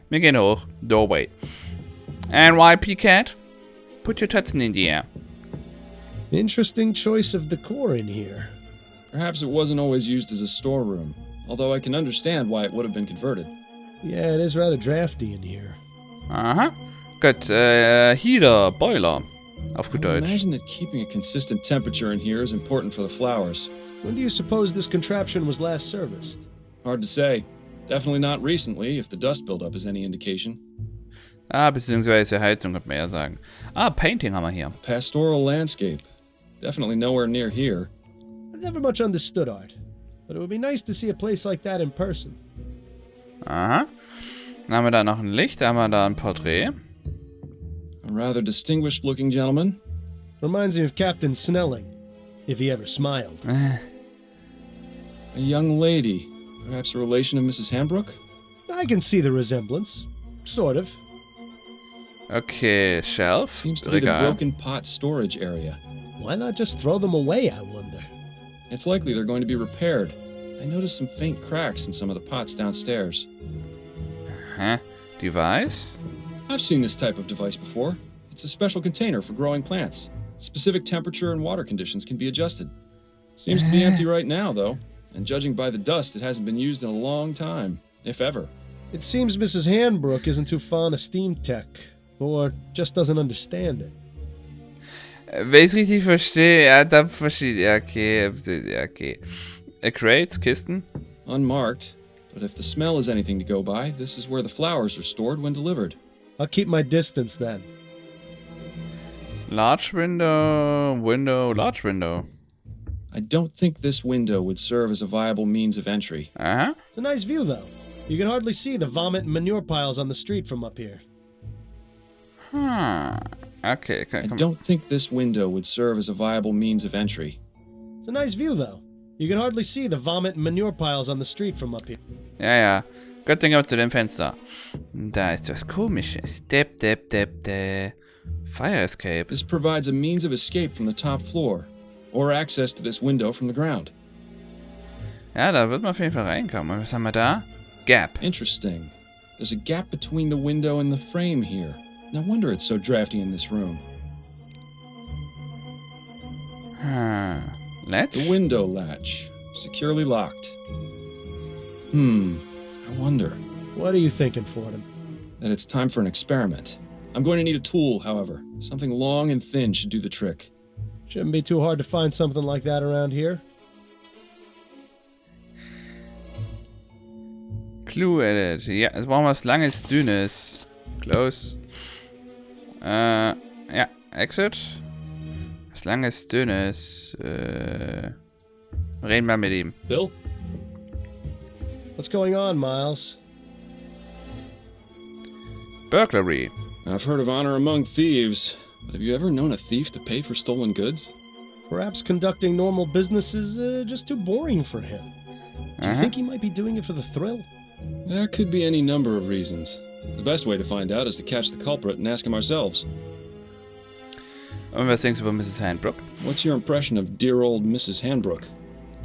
Wir gehen hoch. Doorway. NYP Cat. Put your Tatzen in the air. Interesting choice of decor in here. Perhaps it wasn't always used as a storeroom, although I can understand why it would have been converted. Yeah, it is rather drafty in here. Aha. Gut, Heater, Boiler. Auf gut I would Deutsch. imagine that keeping a consistent temperature in here is important for the flowers. When do you suppose this contraption was last serviced? Hard to say. Definitely not recently, if the dust buildup is any indication. Beziehungsweise Heizung, könnte man ja sagen. Painting haben wir hier. Pastoral landscape. Definitely nowhere near here. I've never much understood art, but it would be nice to see a place like that in person. Aha. Dann haben wir da noch ein Licht, da haben wir da ein Porträt. A rather distinguished looking gentleman. Reminds me of Captain Snelling, if he ever smiled. A young lady. Perhaps a relation of Mrs. Hambrook? I can see the resemblance. Sort of. Okay, Shelf. Seems to be the Regal. broken pot storage area. Why not just throw them away, I wonder? It's likely they're going to be repaired. I noticed some faint cracks in some of the pots downstairs. Huh? Device? I've seen this type of device before. It's a special container for growing plants. Specific temperature and water conditions can be adjusted. Seems to be empty right now, though. And judging by the dust, it hasn't been used in a long time, if ever. It seems Mrs. Hanbrook isn't too fond of steam tech, or just doesn't understand it. Wenn ich richtig verstehe, ja, da verstehe ich. Ja, okay. Crates, Kisten. Unmarked, but if the smell is anything to go by, this is where the flowers are stored when delivered. I'll keep my distance then. Large window, large window. I don't think this window would serve as a viable means of entry. Uh-huh. It's a nice view, though. You can hardly see the vomit and manure piles on the street from up here. Okay, I don't think this window would serve as a viable means of entry. It's a nice view, though. You can hardly see the vomit and manure piles on the street from up here. Ja. Gut, dann gehen wir zu dem Fenster. Da ist was Komisches. Dep. Fire escape. This provides a means of escape from the top floor, or access to this window from the ground. Ja, da wird man auf jeden Fall reinkommen. Und was haben wir da? Gap. Interesting. There's a gap between the window and the frame here. No wonder it's so drafty in this room. Latch? The window latch. Securely locked. I wonder. What are you thinking, Fordham? That it's time for an experiment. I'm going to need a tool, however. Something long and thin should do the trick. Shouldn't be too hard to find something like that around here. Clue Edit. Ja, jetzt brauchen wir was Langes, Dünnes. Close. Ja, Exit. Was Langes, Dünnes. Reden wir mit ihm. Bill? What's going on, Miles? Burglary. I've heard of honor among thieves, but have you ever known a thief to pay for stolen goods? Perhaps conducting normal business is just too boring for him. Do you think he might be doing it for the thrill? There could be any number of reasons. The best way to find out is to catch the culprit and ask him ourselves. Und was denkst du über Mrs. Handbrook? What's your impression of dear old Mrs. Handbrook?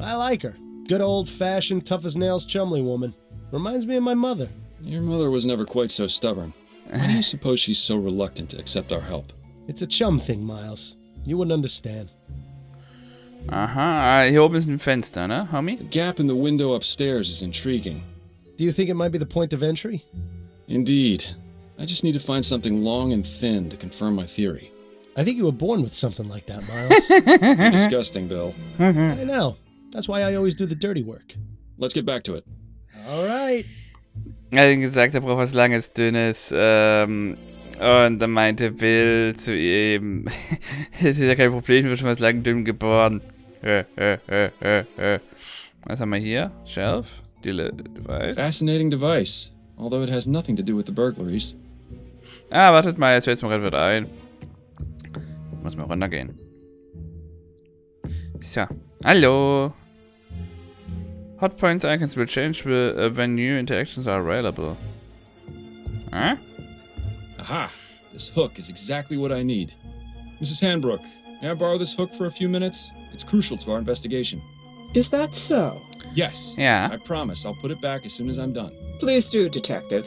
I like her. Good old-fashioned, tough-as-nails Chumley woman. Reminds me of my mother. Your mother was never quite so stubborn. Why do you suppose she's so reluctant to accept our help? It's a chum thing, Miles. You wouldn't understand. Aha, hier oben ist ein Fenster, ne, homie? The gap in the window upstairs is intriguing. Do you think it might be the point of entry? Indeed. I just need to find something long and thin to confirm my theory. I think you were born with something like that, Miles. You're disgusting, Bill. I know. That's why I always do the dirty work. Let's get back to it. All right. Er hat gesagt, er braucht was Langes, Dünnes. Und dann meinte Bill zu ihm, es ist ja kein Problem, du wirst schon was lang dünn geboren. Was haben wir hier? Shelf? Device? Fascinating device, although it has nothing to do with the burglaries. Wartet mal, jetzt fällt es mir gerade wieder ein. Muss mal runtergehen. So, hallo. Hotpoints icons will change when new interactions are available. Huh? Aha! This hook is exactly what I need. Mrs. Handbrook, may I borrow this hook for a few minutes? It's crucial to our investigation. Is that so? Yes. Yeah. I promise I'll put it back as soon as I'm done. Please do, Detective.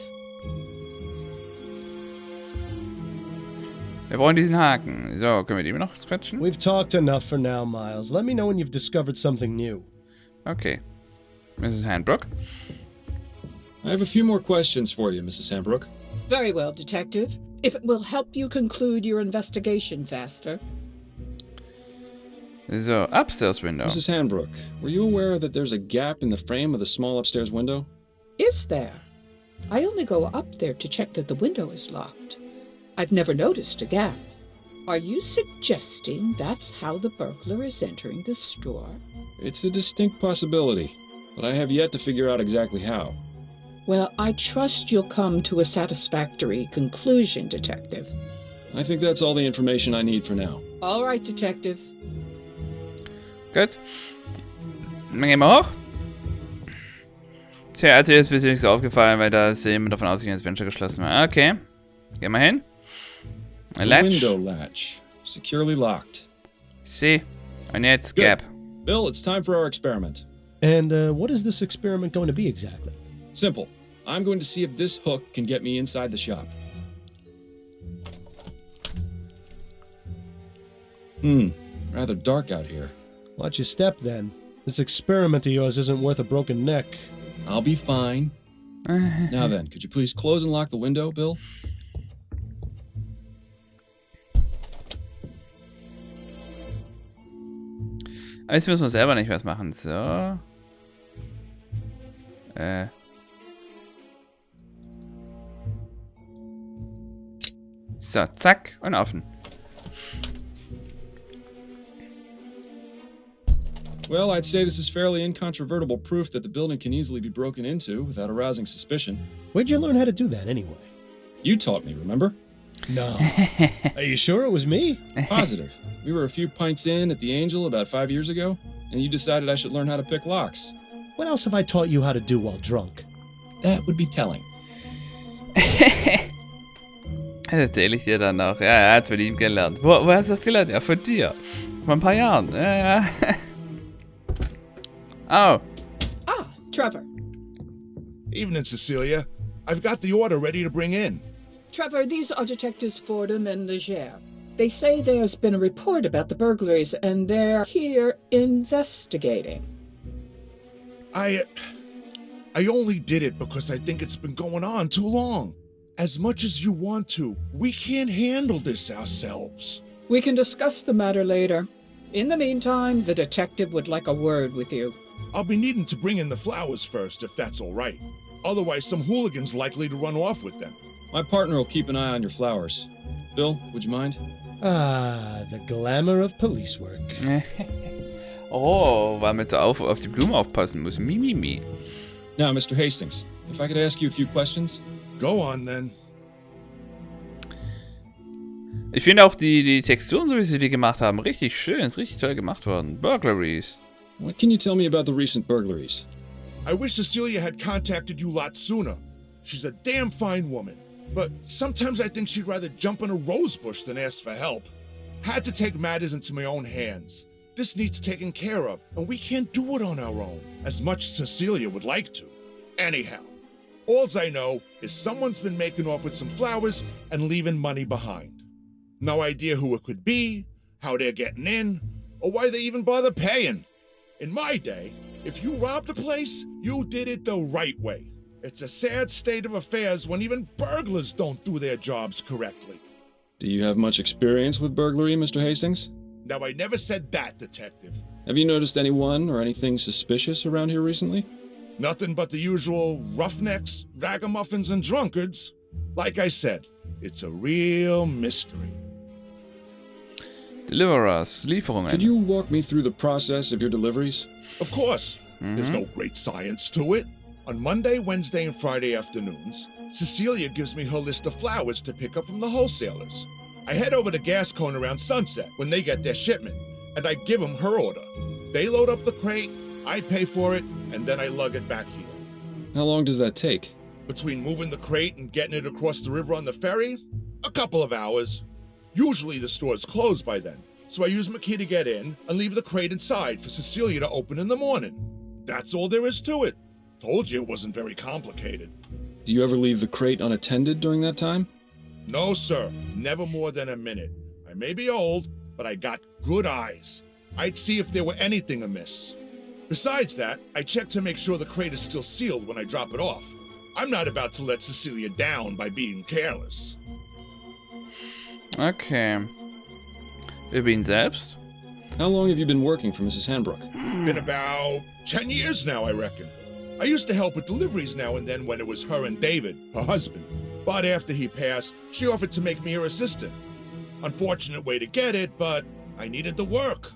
Wir brauchen diesen Haken. So, können wir den noch quetschen? We've talked enough for now, Miles. Let me know when you've discovered something new. Okay. Mrs. Handbrook. I have a few more questions for you, Mrs. Hambrook. Very well, Detective. If it will help you conclude your investigation faster. So, upstairs window. Mrs. Hambrook, were you aware that there's a gap in the frame of the small upstairs window? Is there? I only go up there to check that the window is locked. I've never noticed a gap. Are you suggesting that's how the burglar is entering the store? It's a distinct possibility, but I have yet to figure out exactly how. Well, I trust you'll come to a satisfactory conclusion, Detective. I think that's all the information I need for now. All right, Detective. Gut. Dann gehen wir hoch. Tja, also jetzt ist mir nichts aufgefallen, weil da ist jemand davon ausgegangen, dass das Fenster geschlossen war. Okay. Gehen wir hin. The Latch. window latch. Securely locked. See. Und jetzt Good. Gap. Bill, it's time for our experiment. And what is this experiment going to be exactly? Simple. I'm going to see if this hook can get me inside the shop. Rather dark out here. Watch your step, then. This experiment of yours isn't worth a broken neck. I'll be fine. Now then, could you please close and lock the window, Bill? Aber jetzt müssen wir selber nicht was machen. So. So, zack und offen. Well, I'd say this is fairly incontrovertible proof that the building can easily be broken into without arousing suspicion. Where'd you learn how to do that, anyway? You taught me, remember? No. Are you sure it was me? Positive. We were a few pints in at the Angel about 5 years ago, and you decided I should learn how to pick locks. What else have I taught you how to do while drunk? That would be telling. Das erzähle ich dir dann noch. Ja, er hat's von ihm gelernt. Wo hast du das gelernt? Ja, von dir. Vor ein paar Jahren. Ja. Oh. Ah, Trevor. Evening, Cecilia. I've got the order ready to bring in. Trevor, these are Detectives Fordham and Leger. They say there's been a report about the burglaries, and they're here investigating. I only did it because I think it's been going on too long. As much as you want to, we can't handle this ourselves. We can discuss the matter later. In the meantime, the detective would like a word with you. I'll be needing to bring in the flowers first, if that's all right. Otherwise, some hooligan's likely to run off with them. My partner will keep an eye on your flowers. Bill, would you mind? Ah, the glamour of police work. Oh, weil man jetzt auf die Blumen aufpassen muss. Mi. Now, Mr. Hastings, if I could ask you a few questions. Go on, then. Ich finde auch die Texturen, so wie sie die gemacht haben, richtig schön. Ist richtig toll gemacht worden. Burglaries. What can you tell me about the recent burglaries? I wish Cecilia had contacted you lots sooner. She's a damn fine woman. But sometimes I think she'd rather jump in a rose bush than ask for help. Had to take matters into my own hands. This needs taken care of, and we can't do it on our own, as much as Cecilia would like to. Anyhow, alls I know is someone's been making off with some flowers and leaving money behind. No idea who it could be, how they're getting in, or why they even bother paying. In my day, if you robbed a place, you did it the right way. It's a sad state of affairs when even burglars don't do their jobs correctly. Do you have much experience with burglary, Mr. Hastings? Now, I never said that, Detective. Have you noticed anyone or anything suspicious around here recently? Nothing but the usual roughnecks, ragamuffins, and drunkards. Like I said, it's a real mystery. Deliverers, Lieferungen. Could you walk me through the process of your deliveries? Of course, there's no great science to it. On Monday, Wednesday, and Friday afternoons, Cecilia gives me her list of flowers to pick up from the wholesalers. I head over to Gascone around sunset when they get their shipment, and I give them her order. They load up the crate, I pay for it, and then I lug it back here. How long does that take? Between moving the crate and getting it across the river on the ferry, a couple of hours. Usually the store's closed by then, so I use my key to get in and leave the crate inside for Cecilia to open in the morning. That's all there is to it. Told you it wasn't very complicated. Do you ever leave the crate unattended during that time? No, sir. Never more than a minute. I may be old, but I got good eyes. I'd see if there were anything amiss. Besides that, I check to make sure the crate is still sealed when I drop it off. I'm not about to let Cecilia down by being careless. Okay. Über ihn selbst? How long have you been working for Mrs. Hanbrook? Been about 10 years now, I reckon. I used to help with deliveries now and then when it was her and David, her husband. But after he passed, she offered to make me her assistant. Unfortunate way to get it, but I needed the work.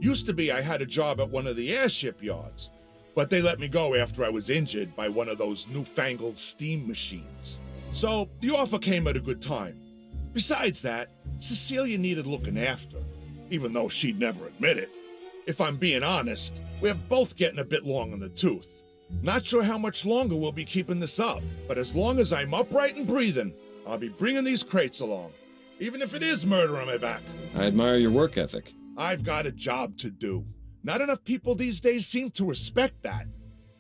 Used to be I had a job at one of the airship yards, but they let me go after I was injured by one of those newfangled steam machines. So the offer came at a good time. Besides that, Cecilia needed looking after, even though she'd never admit it. If I'm being honest, we're both getting a bit long in the tooth. Not sure how much longer we'll be keeping this up, but as long as I'm upright and breathing, I'll be bringing these crates along, even if it is murder on my back. I admire your work ethic. I've got a job to do. Not enough people these days seem to respect that.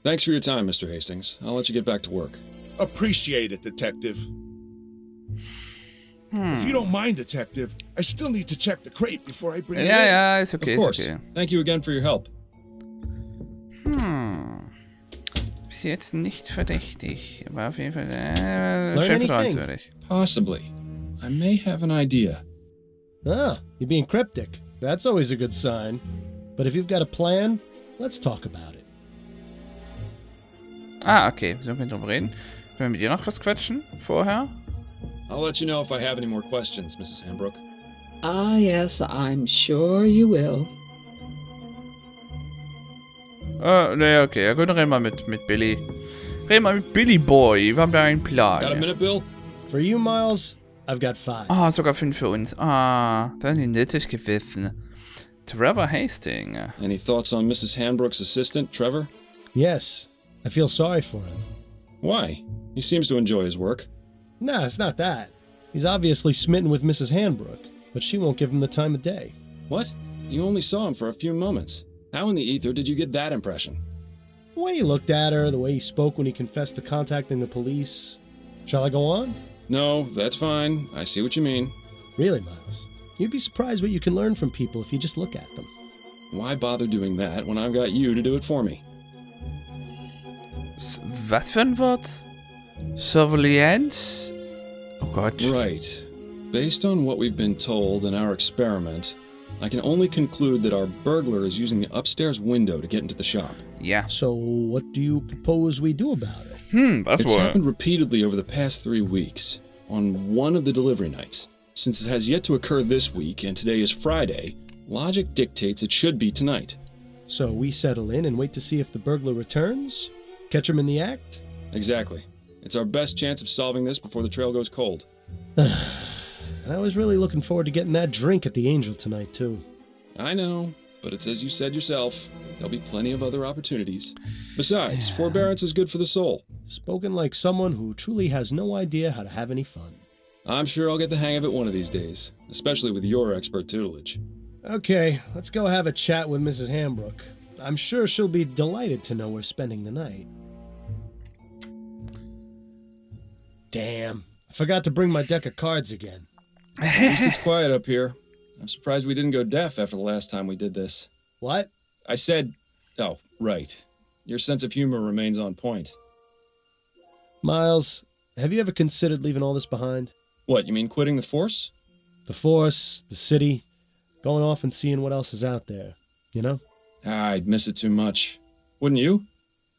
Thanks for your time, Mr. Hastings. I'll let you get back to work. Appreciate it, Detective. If you don't mind, Detective, I still need to check the crate before I bring it in. Ja, ist okay, Of course. ist okay. Thank you again for your help. Bis jetzt nicht verdächtig, aber auf jeden Fall Learn schön anything? vertrauenswürdig. Possibly. I may have an idea. Ah, you're being cryptic. That's always a good sign. But if you've got a plan, let's talk about it. Ah, okay, sollen wir drüber reden? Können wir mit ihr noch was quatschen vorher? I'll let you know if I have any more questions, Mrs. Hanbrook. Ah, yes, I'm sure you will. Ne, okay, ja gut, dann reden wir mit Billy. Reden wir mit Billy Boy, wir haben da einen Plan. Got a minute, Bill? For you, Miles, I've got 5. Ah, sogar 5 für uns. Ah, dann ist nötig gewesen. Trevor Hastings. Any thoughts on Mrs. Hanbrook's assistant, Trevor? Yes, I feel sorry for him. Why? He seems to enjoy his work. Nah, it's not that. He's obviously smitten with Mrs. Hanbrook, but she won't give him the time of day. What? You only saw him for a few moments. How in the ether did you get that impression? The way he looked at her, the way he spoke when he confessed to contacting the police. Shall I go on? No, that's fine. I see what you mean. Really, Miles? You'd be surprised what you can learn from people if you just look at them. Why bother doing that when I've got you to do it for me? Was für ein Wort? Surveillance? Oh Gott. Right. Based on what we've been told in our experiment, I can only conclude that our burglar is using the upstairs window to get into the shop. Ja. So, what do you propose we do about it? Was It's wohl? happened repeatedly over the past 3 weeks, on one of the delivery nights. Since it has yet to occur this week, and today is Friday, logic dictates it should be tonight. So we settle in and wait to see if the burglar returns? Catch him in the act? Exactly. It's our best chance of solving this before the trail goes cold. I was really looking forward to getting that drink at the Angel tonight, too. I know, but it's as you said yourself, there'll be plenty of other opportunities. Besides, forbearance is good for the soul. Spoken like someone who truly has no idea how to have any fun. I'm sure I'll get the hang of it one of these days, especially with your expert tutelage. Okay, let's go have a chat with Mrs. Hanbrook. I'm sure she'll be delighted to know we're spending the night. Damn, I forgot to bring my deck of cards again. At least it's quiet up here. I'm surprised we didn't go deaf after the last time we did this. What? I said, oh, right. Your sense of humor remains on point. Miles, have you ever considered leaving all this behind? What, you mean quitting the force? The force, the city, going off and seeing what else is out there, you know? I'd miss it too much. Wouldn't you?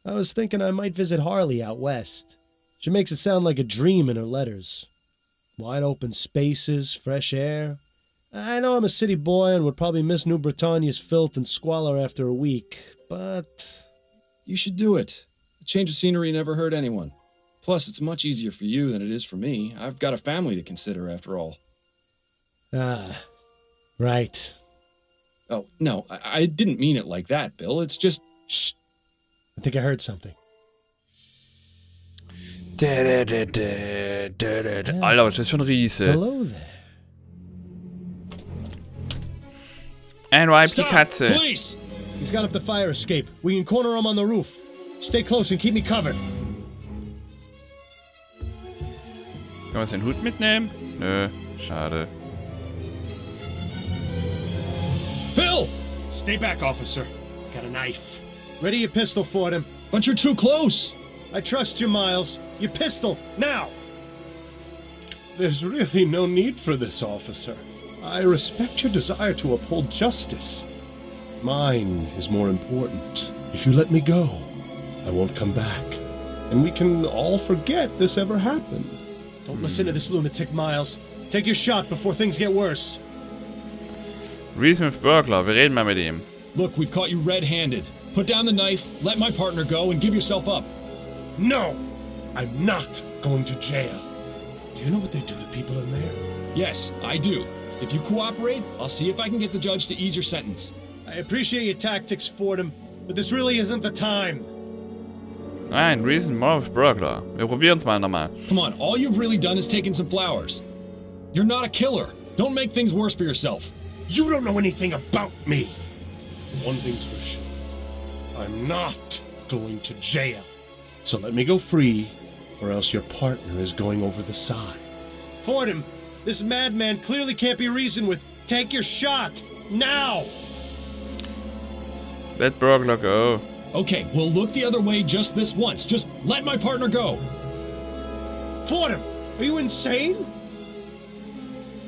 I was thinking I might visit Harley out west. She makes it sound like a dream in her letters. Wide open spaces, fresh air. I know I'm a city boy and would probably miss New Britannia's filth and squalor after a week, but... You should do it. A change of scenery never hurt anyone. Plus, it's much easier for you than it is for me. I've got a family to consider, after all. Ah, right. Oh, no, I didn't mean it like that, Bill. It's just... Shh. I think I heard something. Alter, das ist schon Riese. Hello there. And wipe die Stop! Katze. Police! He's got up the fire escape. We can corner him on the roof. Stay close and keep me covered. Können wir den Hut mitnehmen? Nö, schade. Bill! Stay back, officer. I've got a knife. Ready your pistol, Fordham. But you're too close! I trust you, Miles. Your pistol, now! There's really no need for this, officer. I respect your desire to uphold justice. Mine is more important. If you let me go, I won't come back. And we can all forget this ever happened. Don't listen to this lunatic, Miles. Take your shot before things get worse. Reason with Burglar, wir reden mal mit ihm. Look, we've caught you red-handed. Put down the knife, let my partner go, and give yourself up. No! I'm not going to jail. Do you know what they do to people in there? Yes, I do. If you cooperate, I'll see if I can get the judge to ease your sentence. I appreciate your tactics, Fordham, but this really isn't the time. Nein, Reason more with Burglar. Wir probieren's mal nochmal. Come on, all you've really done is taken some flowers. You're not a killer. Don't make things worse for yourself. You don't know anything about me. One thing's for sure. I'm not going to jail. So let me go free, or else your partner is going over the side. Fordham, this madman clearly can't be reasoned with. Take your shot, now! Let Burglar go. Okay, we'll look the other way just this once. Just let my partner go. Fordham, are you insane?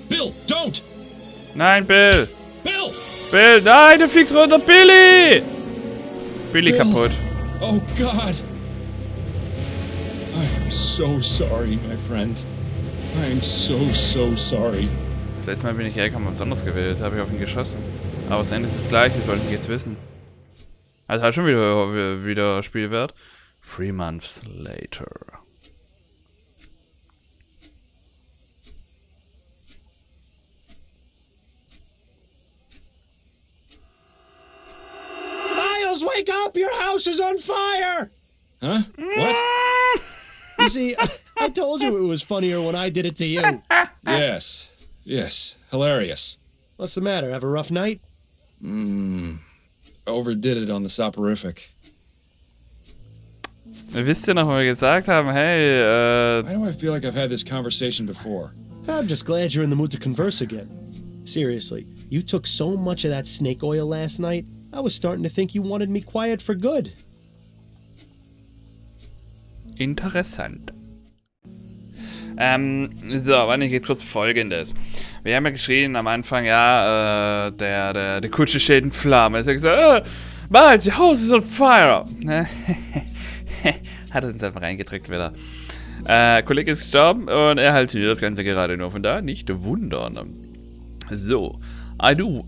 Bill, don't! Nein, Bill! Bill! Bill, nein, der fliegt runter! Billy! Billy Bill. kaputt. Oh, God. I am so sorry, my friend. I am so sorry. Das letzte Mal bin ich hergekommen, was anderes gewählt. Habe ich auf ihn geschossen. Aber das Ende ist das gleiche, sollten wir jetzt wissen. Also halt schon wieder Spielwert. 3 months later. Miles, wake up! Your house is on fire! Huh? What? You see, I told you it was funnier when I did it to you. Yes. Hilarious. What's the matter? Have a rough night? Overdid it on the soporific. Wisst ihr noch, wo wir gesagt haben, hey, Why do I feel like I've had this conversation before? I'm just glad you're in the mood to converse again. Seriously, you took so much of that snake oil last night, I was starting to think you wanted me quiet for good. interessant. So, aber nicht jetzt kurz Folgendes. Wir haben ja geschrien am Anfang, ja, die Kutsche steht in Flammen. Er hat gesagt, Miles, your house is on fire. Hat er uns einfach reingedrückt wieder. Kollege ist gestorben und er hält hier das Ganze gerade nur. Von da nicht wundern. So, I do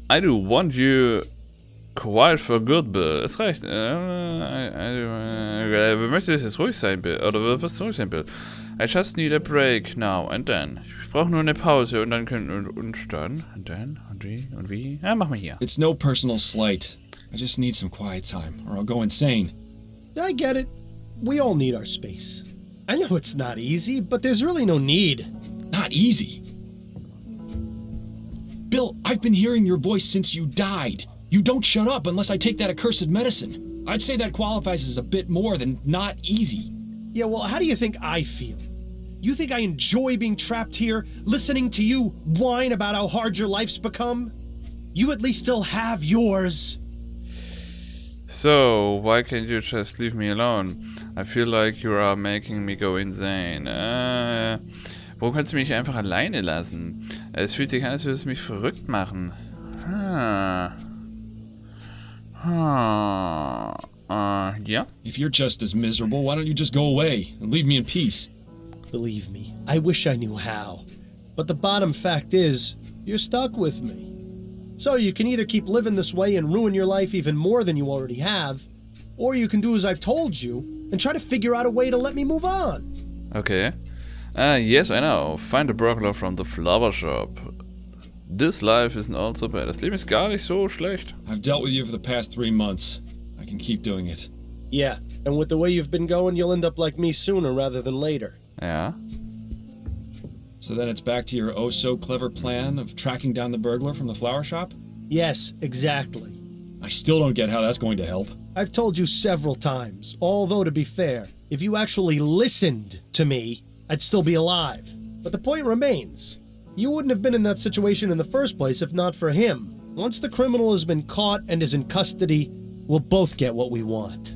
want you quiet for good, Bill. Es reicht. Möchte ich jetzt ruhig sein, Bill? Oder was ruhig sein, Bill? I just need a break now and then. Ich brauche nur eine Pause und dann können und dann und wie? Ja, mach mal hier. It's no personal slight. I just need some quiet time, or I'll go insane. I get it. We all need our space. I know it's not easy, but there's really no need. Not easy. Bill, I've been hearing your voice since you died. You don't shut up unless I take that accursed medicine. I'd say that qualifies as a bit more than not easy. Yeah, well, how do you think I feel? You think I enjoy being trapped here, listening to you whine about how hard your life's become? You at least still have yours. So, why can't you just leave me alone? I feel like you are making me go insane. Warum kannst du mich einfach alleine lassen? Es fühlt sich an, als würde es mich verrückt machen. Yeah? If you're just as miserable, why don't you just go away and leave me in peace? Believe me, I wish I knew how. But the bottom fact is, you're stuck with me. So you can either keep living this way and ruin your life even more than you already have, or you can do as I've told you and try to figure out a way to let me move on. Okay. Yes, I know. Find a burglar from the flower shop. This life isn't all so bad. Das Leben ist gar nicht so schlecht. I've dealt with you for the past 3 months. I can keep doing it. Yeah, and with the way you've been going, you'll end up like me sooner rather than later. Ja. So then it's back to your oh-so-clever plan of tracking down the burglar from the flower shop? Yes, exactly. I still don't get how that's going to help. I've told you several times, although to be fair, if you actually listened to me, I'd still be alive. But the point remains. You wouldn't have been in that situation in the first place if not for him. Once the criminal has been caught and is in custody, we'll both get what we want.